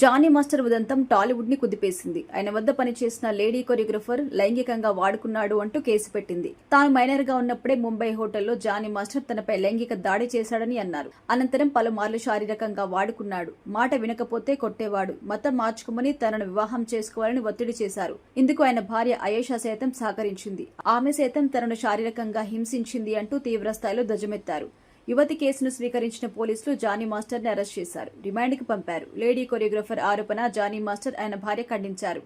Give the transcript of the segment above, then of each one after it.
Johnny master ఉదంతం టాలీవుడ్ ని కుదిపేసింది. ఆయన వద్ద పనిచేసిన లేడీ కొరియోగ్రఫర్ లైంగికంగా వాడుకున్నాడు అంటూ కేసు పెట్టింది. తాను మైనర్ గా ఉన్నప్పుడే ముంబై హోటల్లో జానీ మాస్టర్ తనపై లైంగిక దాడి చేశాడని అన్నారు. అనంతరం పలుమార్లు శారీరకంగా వాడుకున్నాడు. మాట వినకపోతే కొట్టేవాడు. మతం మార్చుకోమని తనను వివాహం చేసుకోవాలని ఒత్తిడి చేశారు. ఇందుకు ఆయన భార్య అయేషా సైతం సహకరించింది. ఆమె సైతం తనను శారీరకంగా హింసించింది అంటూ తీవ్రస్థాయిలో ధ్వజమెత్తారు. యువతి కేసును స్వీకరించిన పోలీసులు జానీ మాస్టర్ ని అరెస్ట్ చేశారు. రిమాండ్కి పంపారు. లేడీ కొరియోగ్రఫర్ ఆరోపణ జానీ మాస్టర్ ఆయన భార్య ఖండించారు.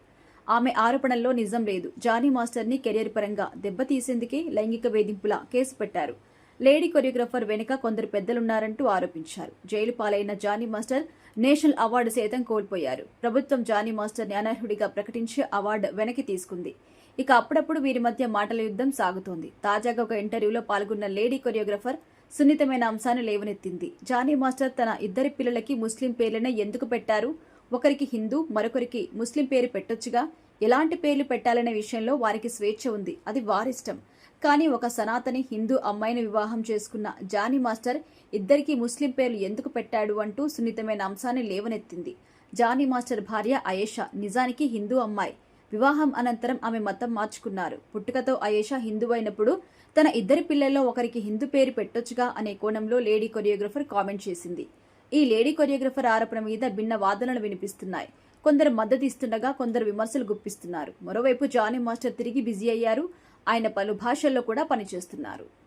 ఆమె ఆరోపణల్లో నిజం లేదు. జానీ మాస్టర్ ని కెరీర్ పరంగా దెబ్బతీసేందుకే లైంగిక వేధింపుల కేసు పెట్టారు. లేడీ కొరియోగ్రఫర్ వెనుక కొందరు పెద్దలున్నారంటూ ఆరోపించారు. జైలు పాలైన జానీ మాస్టర్ నేషనల్ అవార్డు సైతం కోల్పోయారు. ప్రభుత్వం జానీ మాస్టర్ ని అనర్హుడిగా ప్రకటించి అవార్డు వెనక్కి తీసుకుంది. ఇక అప్పుడప్పుడు వీరి మధ్య మాటల యుద్ధం సాగుతోంది. తాజాగా ఒక ఇంటర్వ్యూలో పాల్గొన్న లేడీ కొరియోగ్రఫర్ సున్నితమైన అంశాన్ని లేవనెత్తింది. జానీ మాస్టర్ తన ఇద్దరి పిల్లలకి ముస్లిం పేర్లనే ఎందుకు పెట్టారు? ఒకరికి హిందూ, మరొకరికి ముస్లిం పేరు పెట్టొచ్చుగా. ఎలాంటి పేర్లు పెట్టాలనే విషయంలో వారికి స్వేచ్ఛ ఉంది. అది వారిష్టం. కానీ ఒక సనాతని హిందూ అమ్మాయిని వివాహం చేసుకున్న జానీ మాస్టర్ ఇద్దరికి ముస్లిం పేర్లు ఎందుకు పెట్టాడు అంటూ సున్నితమైన అంశాన్ని లేవనెత్తింది. జానీ మాస్టర్ భార్య అయేషా నిజానికి హిందూ అమ్మాయి. వివాహం అనంతరం ఆమె మతం మార్చుకున్నారు. పుట్టుకతో అయేషా హిందూ అయినప్పుడు తన ఇద్దరి పిల్లల్లో ఒకరికి హిందూ పేరు పెట్టొచ్చుగా అనే కోణంలో లేడీ కొరియోగ్రఫర్ కామెంట్ చేసింది. ఈ లేడీ కొరియోగ్రఫర్ ఆరోపణ మీద భిన్న వాదనలు వినిపిస్తున్నాయి. కొందరు మద్దతు ఇస్తుండగా కొందరు విమర్శలు గుప్పిస్తున్నారు. మరోవైపు జానీ మాస్టర్ తిరిగి బిజీ అయ్యారు. ఆయన పలు భాషల్లో కూడా పనిచేస్తున్నారు.